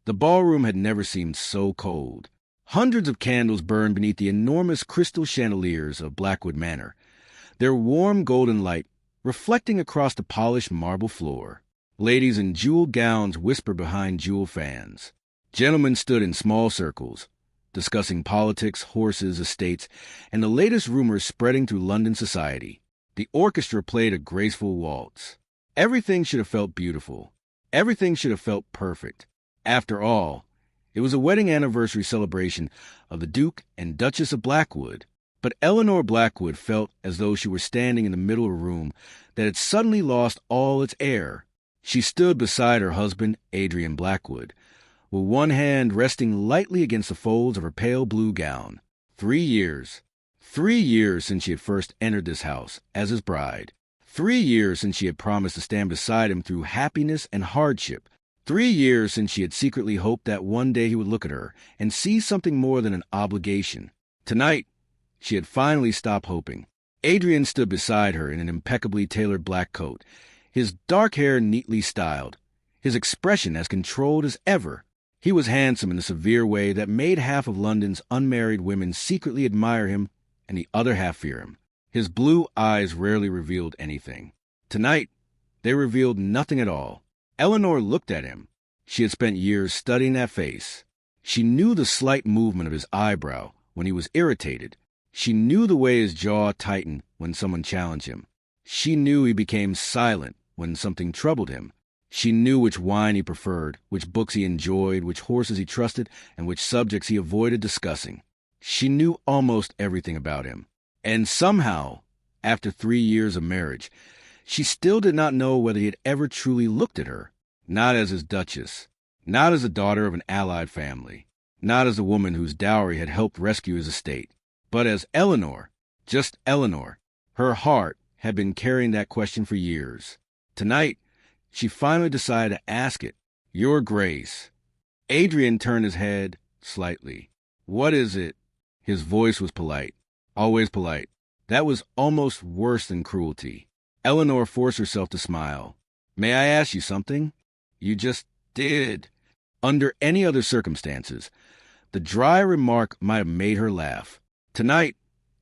The ballroom had never seemed so cold. Hundreds of candles burned beneath the enormous crystal chandeliers of Blackwood Manor, their warm golden light reflecting across the polished marble floor. Ladies in jeweled gowns whispered behind jeweled fans. Gentlemen stood in small circles, discussing politics, horses, estates, and the latest rumors spreading through London society. The orchestra played a graceful waltz. Everything should have felt beautiful. Everything should have felt perfect. After all, it was a wedding anniversary celebration of the Duke and Duchess of Blackwood. But Eleanor Blackwood felt as though she were standing in the middle of a room that had suddenly lost all its air. She stood beside her husband, Adrian Blackwood, with one hand resting lightly against the folds of her pale blue gown. 3 years. 3 years since she had first entered this house as his bride. 3 years since she had promised to stand beside him through happiness and hardship. 3 years since she had secretly hoped that one day he would look at her and see something more than an obligation. Tonight, she had finally stopped hoping. Adrian stood beside her in an impeccably tailored black coat, his dark hair neatly styled, his expression as controlled as ever. He was handsome in a severe way that made half of London's unmarried women secretly admire him and the other half fear him. His blue eyes rarely revealed anything. Tonight, they revealed nothing at all. Eleanor looked at him. She had spent years studying that face. She knew the slight movement of his eyebrow when he was irritated. She knew the way his jaw tightened when someone challenged him. She knew he became silent when something troubled him. She knew which wine he preferred, which books he enjoyed, which horses he trusted, and which subjects he avoided discussing. She knew almost everything about him. And somehow, after 3 years of marriage, she still did not know whether he had ever truly looked at her. Not as his duchess, not as the daughter of an allied family, not as the woman whose dowry had helped rescue his estate, but as Eleanor, just Eleanor. Her heart had been carrying that question for years. Tonight, she finally decided to ask it. Your Grace. Adrian turned his head slightly. What is it? His voice was polite. Always polite. That was almost worse than cruelty. Eleanor forced herself to smile. May I ask you something? You just did. Under any other circumstances, the dry remark might have made her laugh. Tonight,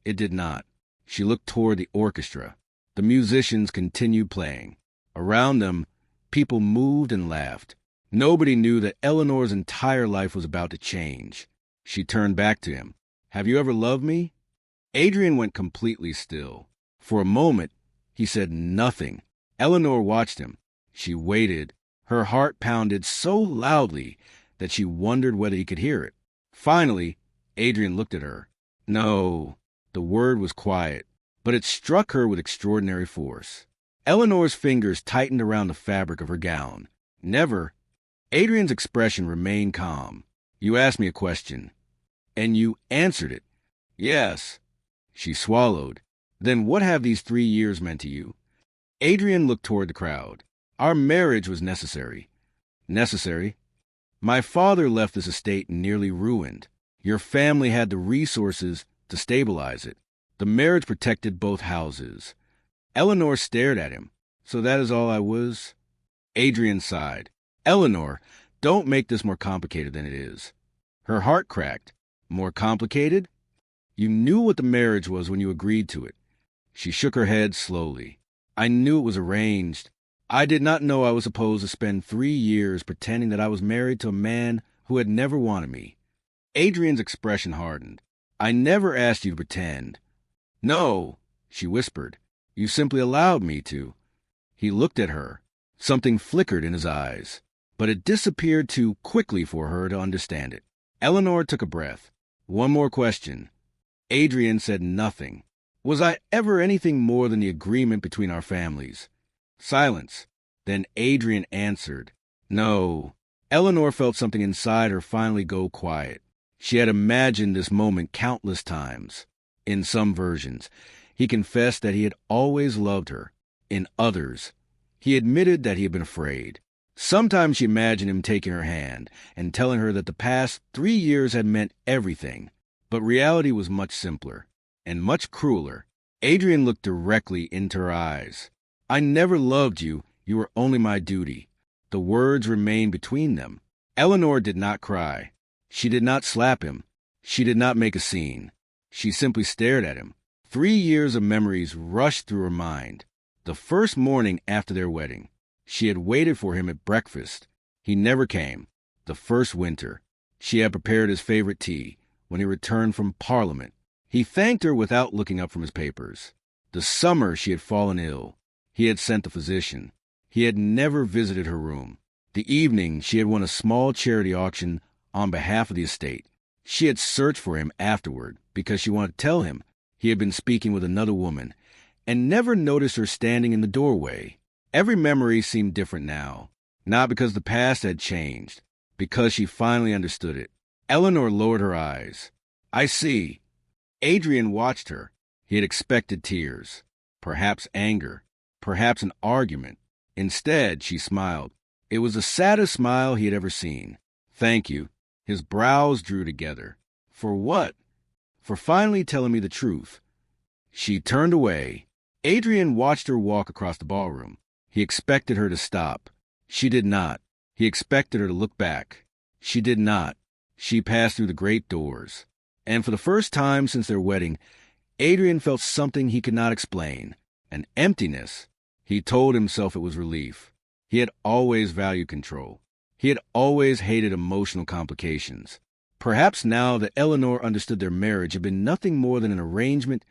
it did not. She looked toward the orchestra. The musicians continued playing. Around them, people moved and laughed. Nobody knew that Eleanor's entire life was about to change. She turned back to him. Have you ever loved me? Adrian went completely still. For a moment, he said nothing. Eleanor watched him. She waited. Her heart pounded so loudly that she wondered whether he could hear it. Finally, Adrian looked at her. No. The word was quiet, but it struck her with extraordinary force. Eleanor's fingers tightened around the fabric of her gown. Never. Adrian's expression remained calm. You asked me a question, and you answered it. Yes. She swallowed. Then what have these 3 years meant to you? Adrian looked toward the crowd. Our marriage was necessary. Necessary? My father left this estate nearly ruined. Your family had the resources to stabilize it. The marriage protected both houses. Eleanor stared at him. So that is all I was? Adrian sighed. Eleanor, don't make this more complicated than it is. Her heart cracked. More complicated? You knew what the marriage was when you agreed to it. She shook her head slowly. I knew it was arranged. I did not know I was supposed to spend 3 years pretending that I was married to a man who had never wanted me. Adrian's expression hardened. I never asked you to pretend. No, she whispered. You simply allowed me to. He looked at her. Something flickered in his eyes, but it disappeared too quickly for her to understand it. Eleanor took a breath. One more question. Adrian said nothing. Was I ever anything more than the agreement between our families? Silence. Then Adrian answered. No. Eleanor felt something inside her finally go quiet. She had imagined this moment countless times. In some versions, he confessed that he had always loved her. In others, he admitted that he had been afraid. Sometimes she imagined him taking her hand and telling her that the past 3 years had meant everything. But reality was much simpler and much crueler. Adrian looked directly into her eyes. I never loved you. You were only my duty. The words remained between them. Eleanor did not cry. She did not slap him. She did not make a scene. She simply stared at him. 3 years of memories rushed through her mind. The first morning after their wedding, she had waited for him at breakfast. He never came. The first winter, she had prepared his favorite tea when he returned from Parliament. He thanked her without looking up from his papers. The summer she had fallen ill. He had sent the physician. He had never visited her room. The evening she had won a small charity auction on behalf of the estate. She had searched for him afterward because she wanted to tell him he had been speaking with another woman and never noticed her standing in the doorway. Every memory seemed different now, not because the past had changed, because she finally understood it. Eleanor lowered her eyes. I see. Adrian watched her. He had expected tears, perhaps anger, perhaps an argument. Instead, she smiled. It was the saddest smile he had ever seen. Thank you. His brows drew together. For what? For finally telling me the truth. She turned away. Adrian watched her walk across the ballroom. He expected her to stop. She did not. He expected her to look back. She did not. She passed through the great doors. And for the first time since their wedding, Adrian felt something he could not explain. An emptiness. He told himself it was relief. He had always valued control. He had always hated emotional complications. Perhaps now that Eleanor understood their marriage had been nothing more than an arrangement,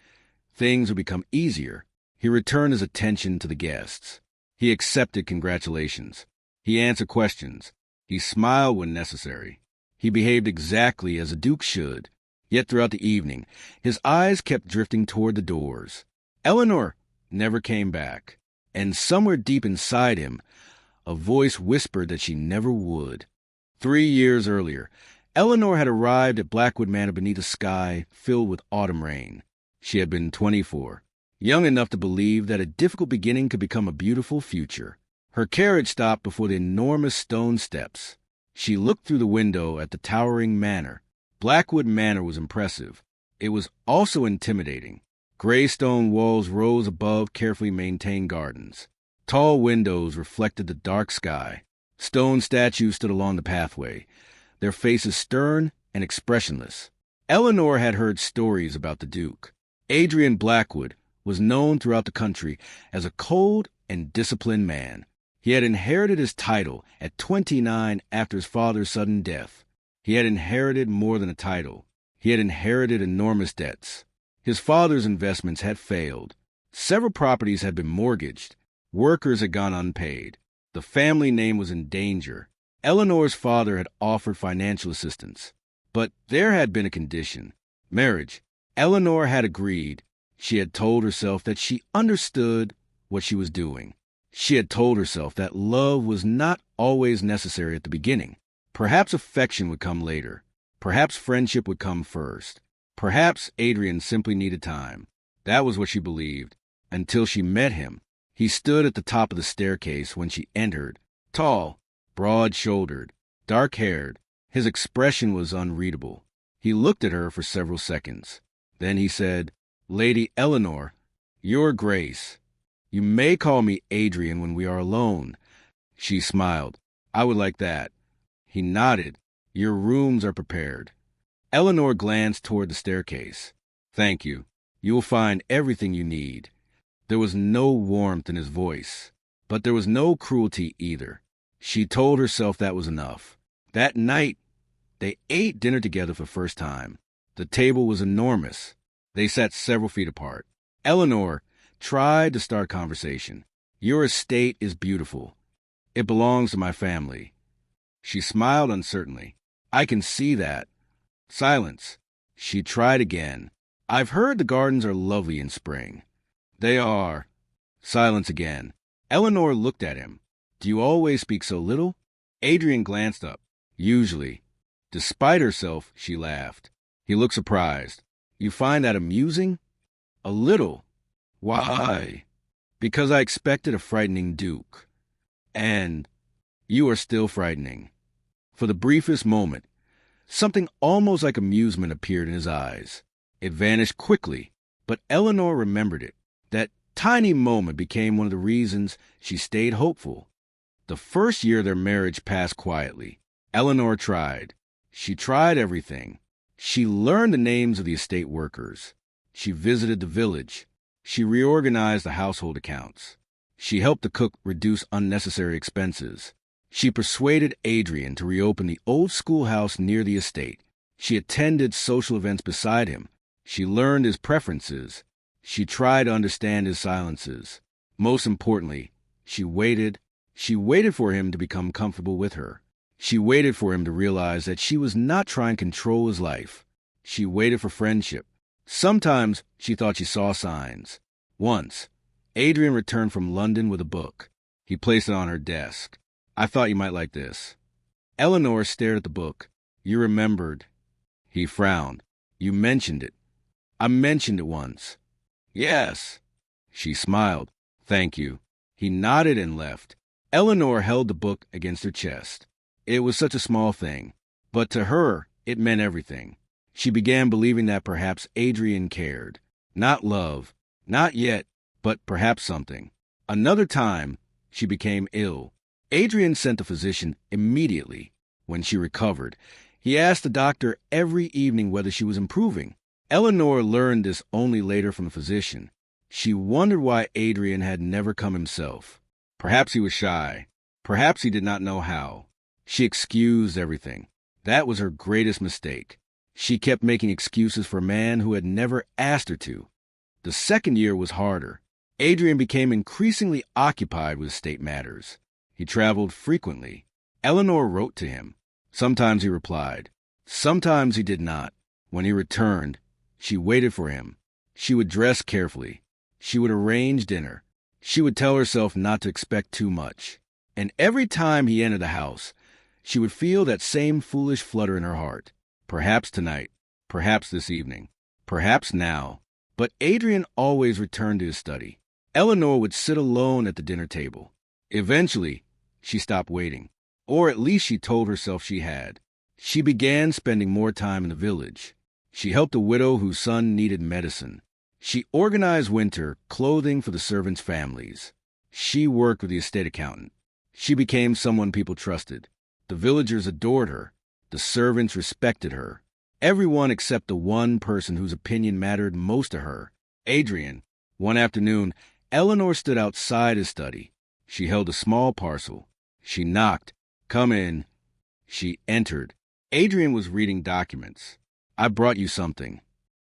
things would become easier. He returned his attention to the guests. He accepted congratulations. He answered questions. He smiled when necessary. He behaved exactly as a duke should. Yet throughout the evening, his eyes kept drifting toward the doors. Eleanor never came back. And somewhere deep inside him, a voice whispered that she never would. 3 years earlier, Eleanor had arrived at Blackwood Manor beneath a sky filled with autumn rain. She had been 24, young enough to believe that a difficult beginning could become a beautiful future. Her carriage stopped before the enormous stone steps. She looked through the window at the towering manor. Blackwood Manor was impressive. It was also intimidating. Gray stone walls rose above carefully maintained gardens. Tall windows reflected the dark sky. Stone statues stood along the pathway, their faces stern and expressionless. Eleanor had heard stories about the Duke. Adrian Blackwood was known throughout the country as a cold and disciplined man. He had inherited his title at 29 after his father's sudden death. He had inherited more than a title. He had inherited enormous debts. His father's investments had failed. Several properties had been mortgaged. Workers had gone unpaid. The family name was in danger. Eleanor's father had offered financial assistance. But there had been a condition: marriage. Eleanor had agreed. She had told herself that she understood what she was doing. She had told herself that love was not always necessary at the beginning. Perhaps affection would come later. Perhaps friendship would come first. Perhaps Adrian simply needed time. That was what she believed, until she met him. He stood at the top of the staircase when she entered, tall, broad-shouldered, dark-haired. His expression was unreadable. He looked at her for several seconds. Then he said, "Lady Eleanor, Your Grace, you may call me Adrian when we are alone." She smiled. "I would like that." He nodded. "Your rooms are prepared." Eleanor glanced toward the staircase. "Thank you. You will find everything you need." There was no warmth in his voice, but there was no cruelty either. She told herself that was enough. That night, they ate dinner together for the first time. The table was enormous. They sat several feet apart. Eleanor tried to start conversation. "Your estate is beautiful. It belongs to my family." She smiled uncertainly. "I can see that." Silence. She tried again. "I've heard the gardens are lovely in spring." "They are." Silence again. Eleanor looked at him. "Do you always speak so little?" Adrian glanced up. "Usually." Despite herself, she laughed. He looked surprised. "You find that amusing?" "A little." "Why?" "Because I expected a frightening duke. And you are still frightening." For the briefest moment, something almost like amusement appeared in his eyes. It vanished quickly, but Eleanor remembered it. That tiny moment became one of the reasons she stayed hopeful. The first year their marriage passed quietly. Eleanor tried. She tried everything. She learned the names of the estate workers. She visited the village. She reorganized the household accounts. She helped the cook reduce unnecessary expenses. She persuaded Adrian to reopen the old schoolhouse near the estate. She attended social events beside him. She learned his preferences. She tried to understand his silences. Most importantly, she waited. She waited for him to become comfortable with her. She waited for him to realize that she was not trying to control his life. She waited for friendship. Sometimes she thought she saw signs. Once, Adrian returned from London with a book. He placed it on her desk. "I thought you might like this." Eleanor stared at the book. "You remembered." He frowned. "You mentioned it." "I mentioned it once." "Yes." She smiled. "Thank you." He nodded and left. Eleanor held the book against her chest. It was such a small thing, but to her, it meant everything. She began believing that perhaps Adrian cared. Not love, not yet, but perhaps something. Another time, she became ill. Adrian sent a physician immediately. When she recovered, he asked the doctor every evening whether she was improving. Eleanor learned this only later from the physician. She wondered why Adrian had never come himself. Perhaps he was shy. Perhaps he did not know how. She excused everything. That was her greatest mistake. She kept making excuses for a man who had never asked her to. The second year was harder. Adrian became increasingly occupied with estate matters. He traveled frequently. Eleanor wrote to him. Sometimes he replied. Sometimes he did not. When he returned, she waited for him. She would dress carefully. She would arrange dinner. She would tell herself not to expect too much. And every time he entered the house, she would feel that same foolish flutter in her heart. Perhaps tonight. Perhaps this evening. Perhaps now. But Adrian always returned to his study. Eleanor would sit alone at the dinner table. Eventually, she stopped waiting. Or at least she told herself she had. She began spending more time in the village. She helped a widow whose son needed medicine. She organized winter clothing for the servants' families. She worked with the estate accountant. She became someone people trusted. The villagers adored her. The servants respected her. Everyone except the one person whose opinion mattered most to her, Adrian. One afternoon, Eleanor stood outside his study. She held a small parcel. She knocked. "Come in." She entered. Adrian was reading documents. "I brought you something."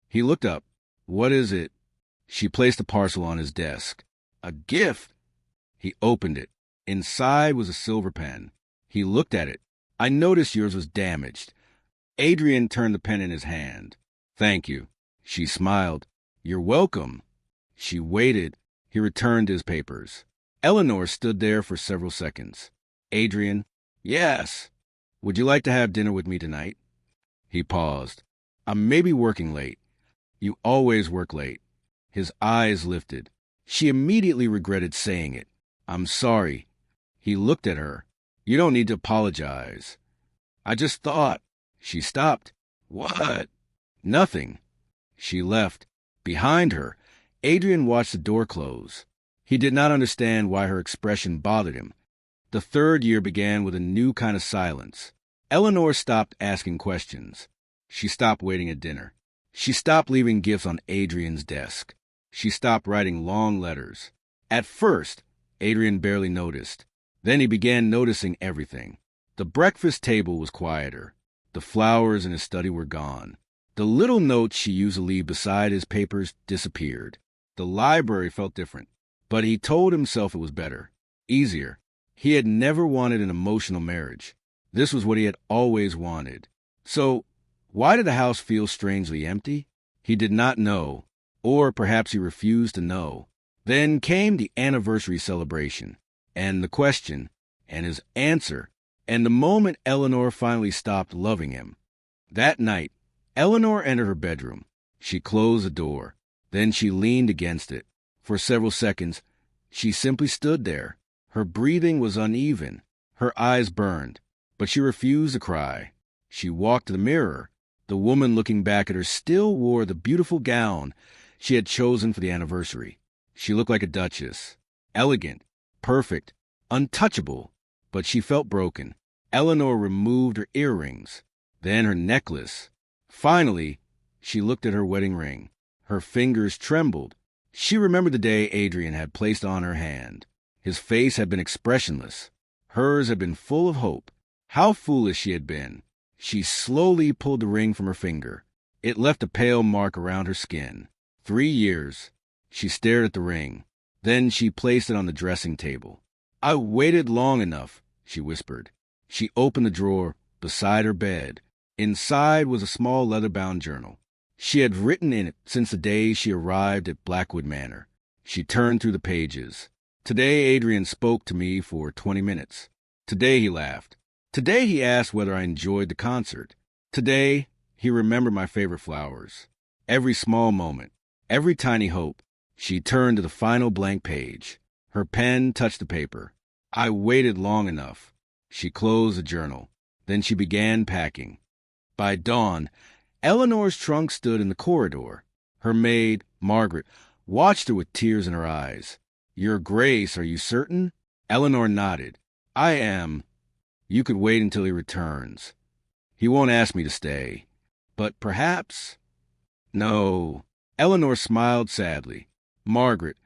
He looked up. "What is it?" She placed the parcel on his desk. "A gift." He opened it. Inside was a silver pen. He looked at it. "I noticed yours was damaged." Adrian turned the pen in his hand. "Thank you." She smiled. "You're welcome." She waited. He returned his papers. Eleanor stood there for several seconds. "Adrian?" "Yes." "Would you like to have dinner with me tonight?" He paused. "I'm maybe working late." "You always work late." His eyes lifted. She immediately regretted saying it. "I'm sorry." He looked at her. "You don't need to apologize." "I just thought." She stopped. "What?" "Nothing." She left. Behind her, Adrian watched the door close. He did not understand why her expression bothered him. The third year began with a new kind of silence. Eleanor stopped asking questions. She stopped waiting at dinner. She stopped leaving gifts on Adrian's desk. She stopped writing long letters. At first, Adrian barely noticed. Then he began noticing everything. The breakfast table was quieter. The flowers in his study were gone. The little notes she used to leave beside his papers disappeared. The library felt different, but he told himself it was better, easier. He had never wanted an emotional marriage. This was what he had always wanted. So, why did the house feel strangely empty? He did not know, or perhaps he refused to know. Then came the anniversary celebration, and the question, and his answer, and the moment Eleanor finally stopped loving him. That night, Eleanor entered her bedroom. She closed the door. Then she leaned against it. For several seconds, she simply stood there. Her breathing was uneven. Her eyes burned, but she refused to cry. She walked to the mirror. The woman looking back at her still wore the beautiful gown she had chosen for the anniversary. She looked like a duchess, elegant, perfect, untouchable, but she felt broken. Eleanor removed her earrings, then her necklace. Finally, she looked at her wedding ring. Her fingers trembled. She remembered the day Adrian had placed on her hand. His face had been expressionless. Hers had been full of hope. How foolish she had been. She slowly pulled the ring from her finger. It left a pale mark around her skin. 3 years. She stared at the ring. Then she placed it on the dressing table. "I waited long enough," she whispered. She opened the drawer beside her bed. Inside was a small leather-bound journal. She had written in it since the day she arrived at Blackwood Manor. She turned through the pages. "Today Adrian spoke to me for 20 minutes. Today he laughed. Today he asked whether I enjoyed the concert. Today he remembered my favorite flowers. Every small moment, every tiny hope." She turned to the final blank page. Her pen touched the paper. "I waited long enough." She closed the journal. Then she began packing. By dawn, Eleanor's trunk stood in the corridor. Her maid, Margaret, watched her with tears in her eyes. "Your Grace, are you certain?" Eleanor nodded. "I am. You could wait until he returns. He won't ask me to stay. But perhaps—" "No." Eleanor smiled sadly. "Margaret,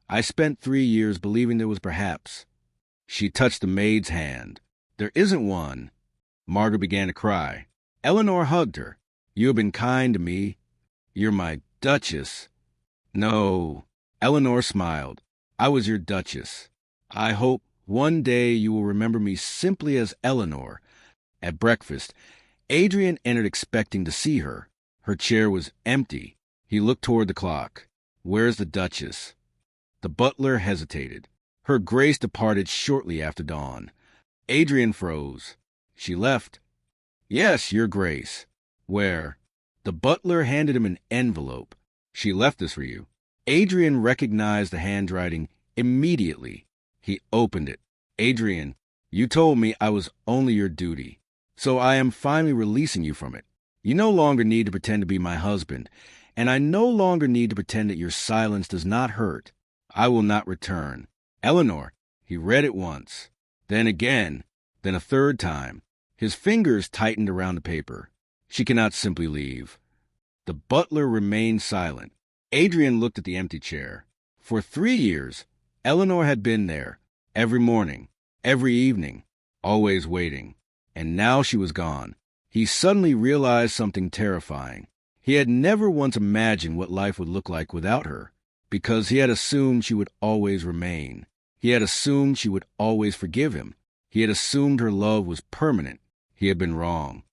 I spent 3 years believing there was perhaps." She touched the maid's hand. "There isn't one." Margaret began to cry. Eleanor hugged her. "You have been kind to me. You're my Duchess." "No." Eleanor smiled. "I was your Duchess. I hope one day you will remember me simply as Eleanor." At breakfast, Adrian entered expecting to see her. Her chair was empty. He looked toward the clock. "Where's the Duchess?" The butler hesitated. "Her Grace departed shortly after dawn." Adrian froze. "She left?" "Yes, your Grace." "Where?" The butler handed him an envelope. "She left this for you." Adrian recognized the handwriting immediately. He opened it. "Adrian, you told me I was only your duty, so I am finally releasing you from it. You no longer need to pretend to be my husband, and I no longer need to pretend that your silence does not hurt. I will not return. Eleanor." He read it once, then again, then a third time. His fingers tightened around the paper. She cannot simply leave. The butler remained silent. Adrian looked at the empty chair. For 3 years, Eleanor had been there, every morning, every evening, always waiting. And now she was gone. He suddenly realized something terrifying. He had never once imagined what life would look like without her, because he had assumed she would always remain. He had assumed she would always forgive him. He had assumed her love was permanent. He had been wrong.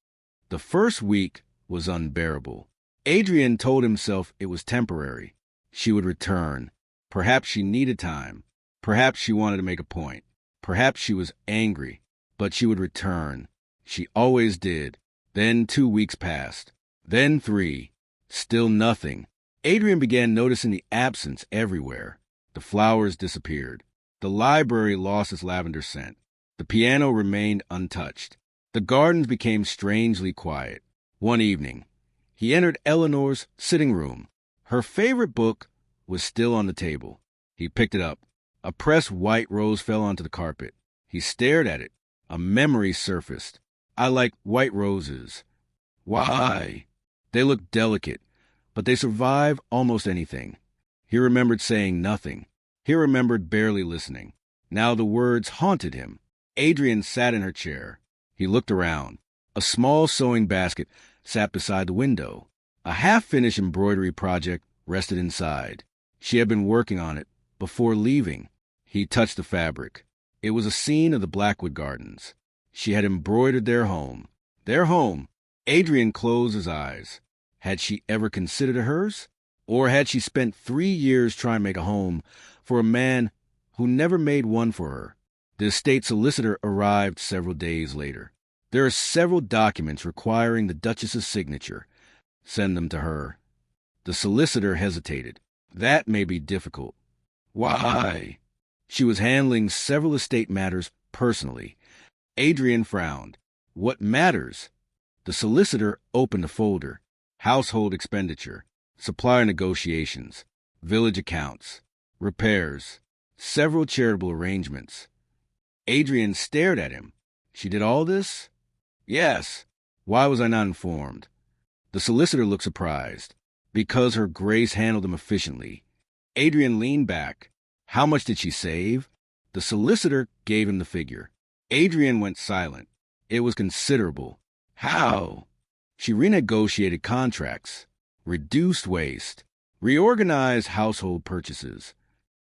The first week was unbearable. Adrian told himself it was temporary. She would return. Perhaps she needed time. Perhaps she wanted to make a point. Perhaps she was angry. But she would return. She always did. Then 2 weeks passed. Then 3. Still nothing. Adrian began noticing the absence everywhere. The flowers disappeared. The library lost its lavender scent. The piano remained untouched. The gardens became strangely quiet. One evening, he entered Eleanor's sitting room. Her favorite book was still on the table. He picked it up. A pressed white rose fell onto the carpet. He stared at it. A memory surfaced. "I like white roses." "Why?" "They look delicate, but they survive almost anything." He remembered saying nothing. He remembered barely listening. Now the words haunted him. Adrian sat in her chair. He looked around. A small sewing basket sat beside the window. A half-finished embroidery project rested inside. She had been working on it before leaving. He touched the fabric. It was a scene of the Blackwood Gardens. She had embroidered their home. Their home. Adrian closed his eyes. Had she ever considered it hers? Or had she spent 3 years trying to make a home for a man who never made one for her? The estate solicitor arrived several days later. "There are several documents requiring the Duchess's signature. Send them to her." The solicitor hesitated. "That may be difficult." "Why?" She was handling several estate matters personally. Adrian frowned. "What matters?" The solicitor opened a folder. Household expenditure, supplier negotiations, village accounts, repairs, several charitable arrangements. Adrian stared at him. She did all this? Yes. Why was I not informed? The solicitor looked surprised. Because Her Grace handled him efficiently. Adrian leaned back. How much did she save? The solicitor gave him the figure. Adrian went silent. It was considerable. How? She renegotiated contracts, reduced waste, reorganized household purchases.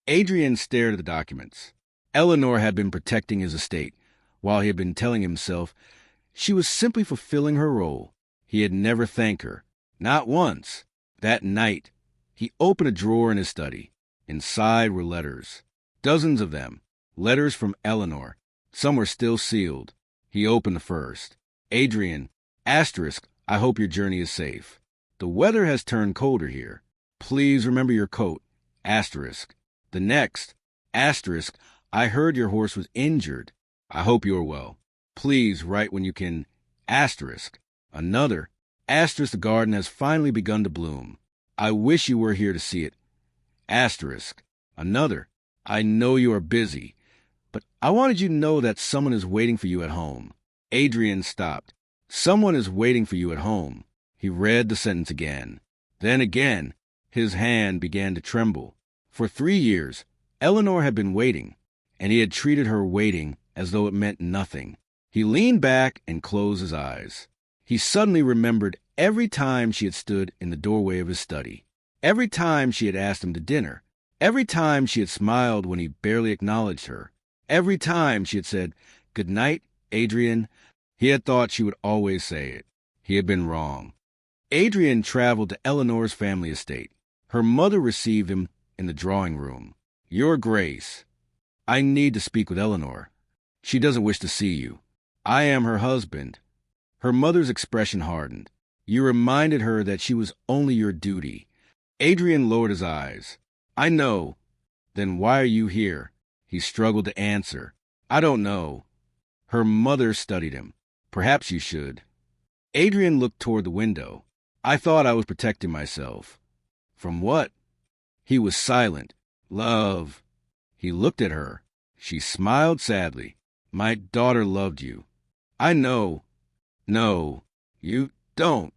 Adrian stared at the documents. Eleanor had been protecting his estate, while he had been telling himself she was simply fulfilling her role. He had never thanked her, not once. That night, he opened a drawer in his study. Inside were letters, dozens of them, letters from Eleanor. Some were still sealed. He opened the first. Adrian, asterisk, I hope your journey is safe. The weather has turned colder here. Please remember your coat, asterisk. The next, asterisk, I heard your horse was injured. I hope you are well. Please write when you can, asterisk. Another, asterisk, the garden has finally begun to bloom. I wish you were here to see it. Asterisk. Another, I know you are busy, but I wanted you to know that someone is waiting for you at home. Adrian stopped. Someone is waiting for you at home. He read the sentence again. Then again, his hand began to tremble. For 3 years, Eleanor had been waiting, and he had treated her waiting as though it meant nothing. He leaned back and closed his eyes. He suddenly remembered every time she had stood in the doorway of his study, every time she had asked him to dinner, every time she had smiled when he barely acknowledged her, every time she had said, "Good night, Adrian." He had thought she would always say it. He had been wrong. Adrian traveled to Eleanor's family estate. Her mother received him in the drawing room. Your Grace, I need to speak with Eleanor. She doesn't wish to see you. I am her husband. Her mother's expression hardened. You reminded her that she was only your duty. Adrian lowered his eyes. I know. Then why are you here? He struggled to answer. I don't know. Her mother studied him. Perhaps you should. Adrian looked toward the window. I thought I was protecting myself. From what? He was silent. Love. He looked at her. She smiled sadly. My daughter loved you. I know. No, you don't.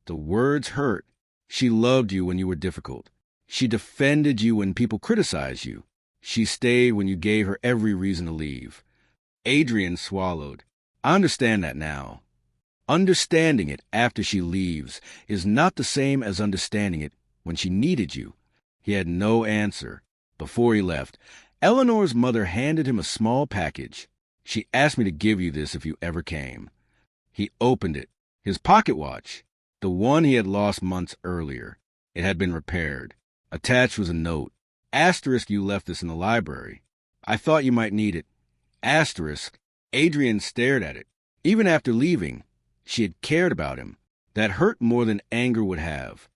The words hurt. She loved you when you were difficult. She defended you when people criticized you. She stayed when you gave her every reason to leave. Adrian swallowed. I understand that now. Understanding it after she leaves is not the same as understanding it when she needed you. He had no answer. Before he left, Eleanor's mother handed him a small package. She asked me to give you this if you ever came. He opened it. His pocket watch. The one he had lost months earlier. It had been repaired. Attached was a note. Asterisk, you left this in the library. I thought you might need it. Asterisk. Adrian stared at it. Even after leaving, she had cared about him. That hurt more than anger would have.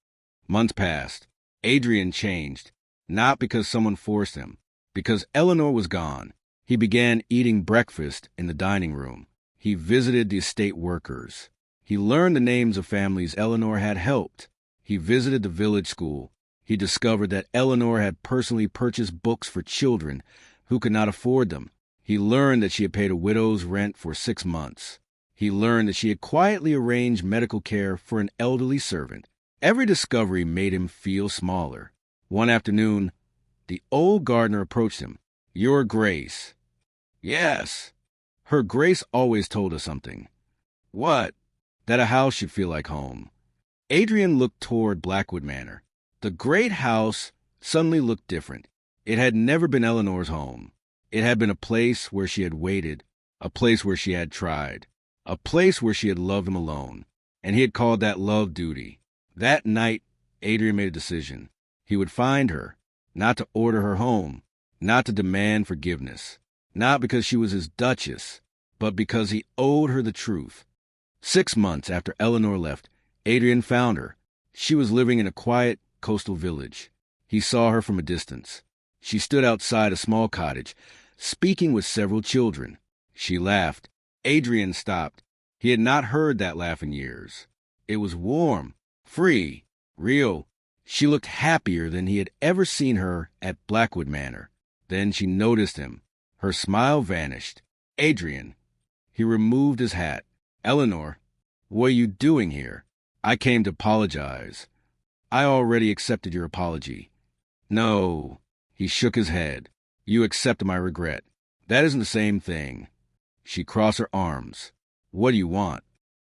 Months passed. Adrian changed. Not because someone forced him. Because Eleanor was gone. He began eating breakfast in the dining room. He visited the estate workers. He learned the names of families Eleanor had helped. He visited the village school. He discovered that Eleanor had personally purchased books for children who could not afford them. He learned that she had paid a widow's rent for 6 months. He learned that she had quietly arranged medical care for an elderly servant. Every discovery made him feel smaller. One afternoon, the old gardener approached him. Your Grace. Yes. Her Grace always told us something. What? That a house should feel like home. Adrian looked toward Blackwood Manor. The great house suddenly looked different. It had never been Eleanor's home. It had been a place where she had waited, a place where she had tried, a place where she had loved him alone, and he had called that love duty. That night, Adrian made a decision. He would find her, not to order her home, not to demand forgiveness, not because she was his duchess, but because he owed her the truth. 6 months after Eleanor left, Adrian found her. She was living in a quiet coastal village. He saw her from a distance. She stood outside a small cottage, speaking with several children. She laughed. Adrian stopped. He had not heard that laugh in years. It was warm, free, real. She looked happier than he had ever seen her at Blackwood Manor. Then she noticed him. Her smile vanished. Adrian. He removed his hat. Eleanor, what are you doing here? I came to apologize. I already accepted your apology. No. He shook his head. You accepted my regret. That isn't the same thing. She crossed her arms. What do you want?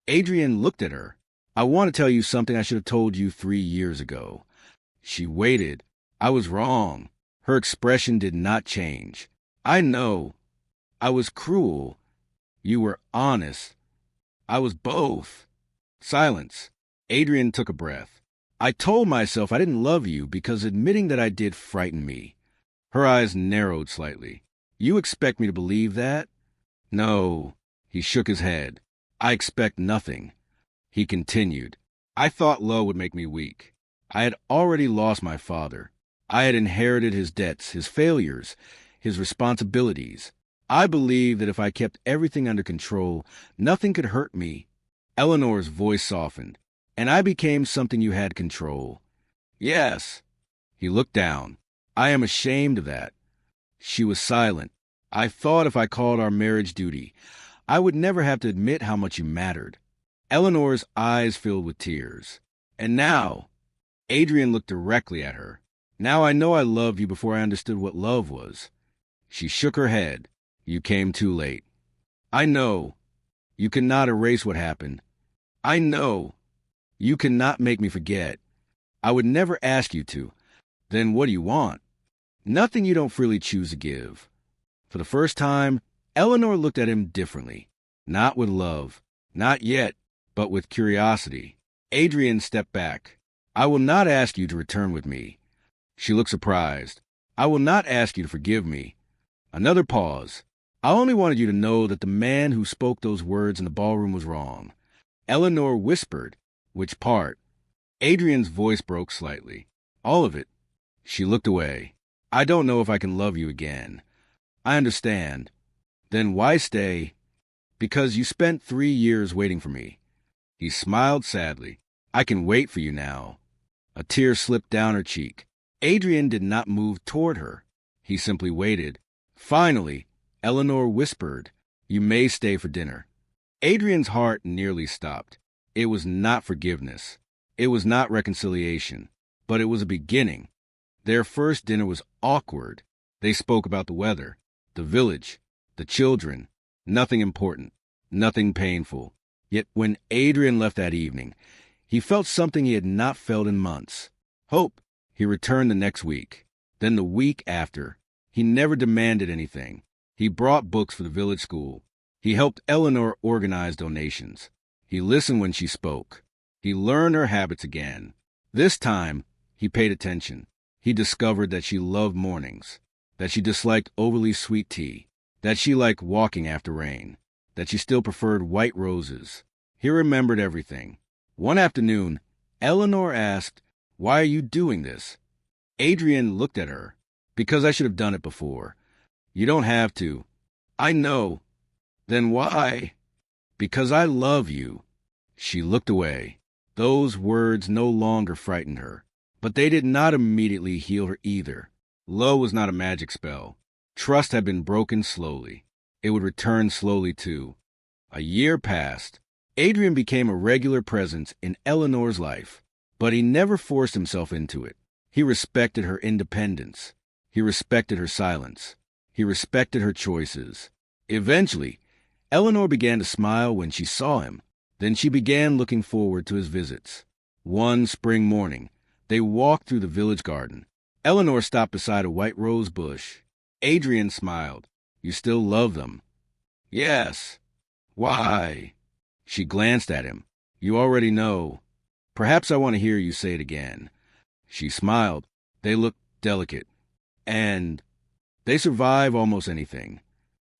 Adrian looked at her. I want to tell you something I should have told you 3 years ago. She waited. I was wrong. Her expression did not change. I know. I was cruel. You were honest. I was both. Silence. Adrian took a breath. I told myself I didn't love you because admitting that I did frightened me. Her eyes narrowed slightly. You expect me to believe that? No. He shook his head. I expect nothing. He continued. I thought love would make me weak. I had already lost my father. I had inherited his debts, his failures, his responsibilities. I believed that if I kept everything under control, nothing could hurt me. Eleanor's voice softened. And I became something you had control. Yes. He looked down. I am ashamed of that. She was silent. I thought if I called our marriage duty, I would never have to admit how much you mattered. Eleanor's eyes filled with tears. And now, Adrian looked directly at her. Now I know I loved you before I understood what love was. She shook her head. You came too late. I know. You cannot erase what happened. I know. You cannot make me forget. I would never ask you to. Then what do you want? Nothing you don't freely choose to give. For the first time, Eleanor looked at him differently. Not with love. Not yet, but with curiosity. Adrian stepped back. I will not ask you to return with me. She looked surprised. I will not ask you to forgive me. Another pause. I only wanted you to know that the man who spoke those words in the ballroom was wrong. Eleanor whispered. Which part? Adrian's voice broke slightly. All of it. She looked away. I don't know if I can love you again. I understand. Then why stay? Because you spent 3 years waiting for me. He smiled sadly. I can wait for you now. A tear slipped down her cheek. Adrian did not move toward her. He simply waited. Finally, Eleanor whispered, You may stay for dinner. Adrian's heart nearly stopped. It was not forgiveness. It was not reconciliation. But it was a beginning. Their first dinner was awkward. They spoke about the weather, the village, the children. Nothing important, nothing painful. Yet when Adrian left that evening, he felt something he had not felt in months. Hope. He returned the next week. Then the week after. He never demanded anything. He brought books for the village school. He helped Eleanor organize donations. He listened when she spoke. He learned her habits again. This time, he paid attention. He discovered that she loved mornings, that she disliked overly sweet tea, that she liked walking after rain, that she still preferred white roses. He remembered everything. One afternoon, Eleanor asked, Why are you doing this? Adrian looked at her. Because I should have done it before. You don't have to. I know. Then why? Because I love you. She looked away. Those words no longer frightened her. But they did not immediately heal her either. Love was not a magic spell. Trust had been broken slowly. It would return slowly too. A year passed. Adrian became a regular presence in Eleanor's life. But he never forced himself into it. He respected her independence. He respected her silence. He respected her choices. Eventually, Eleanor began to smile when she saw him. Then she began looking forward to his visits. One spring morning, they walked through the village garden. Eleanor stopped beside a white rose bush. Adrian smiled. You still love them? Yes. Why? She glanced at him. You already know. Perhaps I want to hear you say it again. She smiled. They looked delicate. And they survive almost anything.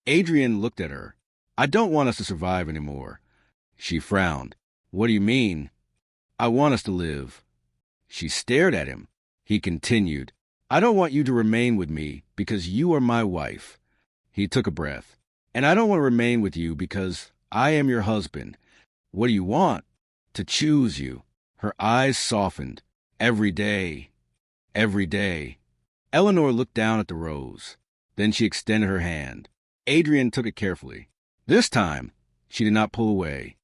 Adrian looked at her. I don't want us to survive anymore. She frowned. What do you mean? I want us to live. She stared at him. He continued. I don't want you to remain with me because you are my wife. He took a breath. And I don't want to remain with you because I am your husband. What do you want? To choose you. Her eyes softened. Every day. Every day. Eleanor looked down at the rose. Then she extended her hand. Adrian took it carefully. This time, She did not pull away.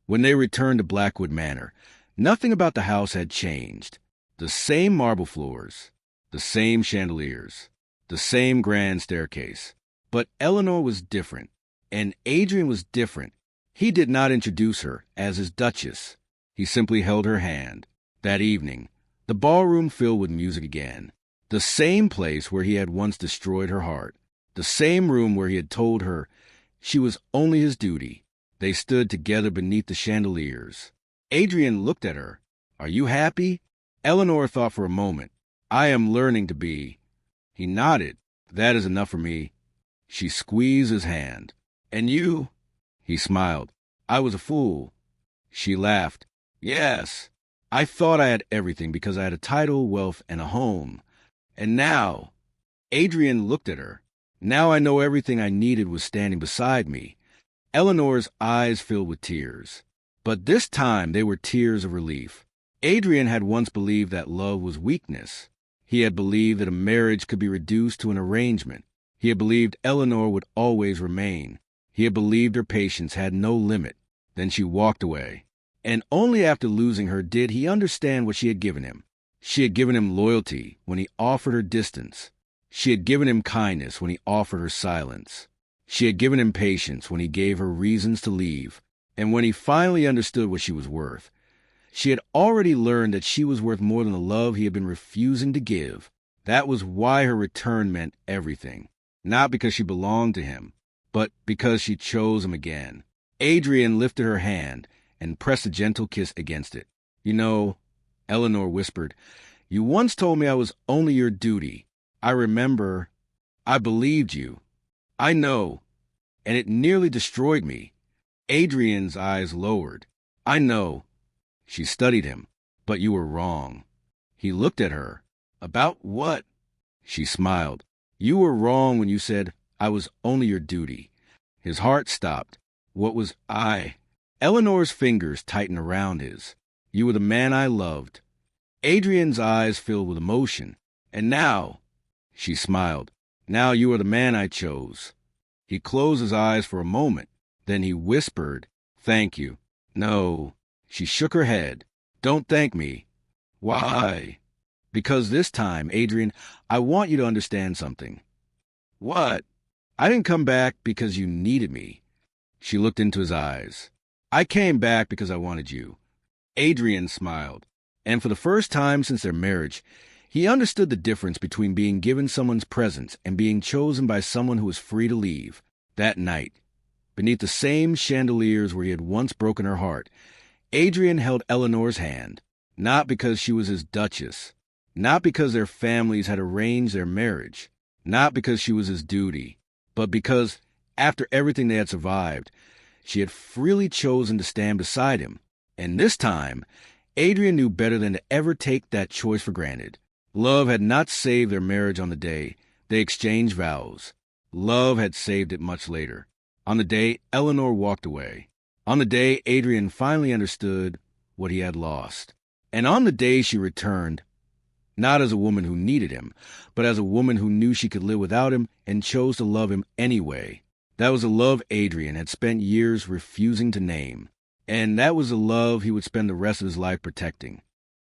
When they returned to Blackwood Manor, nothing about the house had changed. The same marble floors, the same chandeliers, the same grand staircase. But Eleanor was different, and Adrian was different. He did not introduce her as his duchess. He simply held her hand. That evening, the ballroom filled with music again. The same place where he had once destroyed her heart. The same room where he had told her she was only his duty. They stood together beneath the chandeliers. Adrian looked at her. "Are you happy?" Eleanor thought for a moment. "I am learning to be." He nodded. "That is enough for me." She squeezed his hand. "And you?" He smiled. "I was a fool." She laughed. "Yes. I thought I had everything because I had a title, wealth, and a home. And now—" Adrian looked at her. "Now I know everything I needed was standing beside me." Eleanor's eyes filled with tears. But this time they were tears of relief. Adrian had once believed that love was weakness. He had believed that a marriage could be reduced to an arrangement. He had believed Eleanor would always remain. He had believed her patience had no limit. Then she walked away. And only after losing her did he understand what she had given him. She had given him loyalty when he offered her distance. She had given him kindness when he offered her silence. She had given him patience when he gave her reasons to leave. And when he finally understood what she was worth, she had already learned that she was worth more than the love he had been refusing to give. That was why her return meant everything. Not because she belonged to him, but because she chose him again. Adrian lifted her hand and pressed a gentle kiss against it. "You know," Eleanor whispered, "you once told me I was only your duty. I remember. I believed you. I know. And it nearly destroyed me." Adrian's eyes lowered. "I know." She studied him. "But you were wrong." He looked at her. "About what?" She smiled. "You were wrong when you said I was only your duty." His heart stopped. "What was I?" Eleanor's fingers tightened around his. "You were the man I loved." Adrian's eyes filled with emotion. "And now," she smiled, "now you are the man I chose." He closed his eyes for a moment. Then he whispered, "Thank you." "No." She shook her head. "Don't thank me." "Why?" "Because this time, Adrian, I want you to understand something." "What?" "I didn't come back because you needed me." She looked into his eyes. "I came back because I wanted you." Adrian smiled. And for the first time since their marriage, he understood the difference between being given someone's presence and being chosen by someone who was free to leave. That night, beneath the same chandeliers where he had once broken her heart, Adrian held Eleanor's hand, not because she was his duchess, not because their families had arranged their marriage, not because she was his duty, but because, after everything they had survived, she had freely chosen to stand beside him. And this time, Adrian knew better than to ever take that choice for granted. Love had not saved their marriage on the day they exchanged vows. Love had saved it much later, on the day Eleanor walked away, on the day Adrian finally understood what he had lost, and on the day she returned, not as a woman who needed him, but as a woman who knew she could live without him and chose to love him anyway. That was a love Adrian had spent years refusing to name, and that was a love he would spend the rest of his life protecting.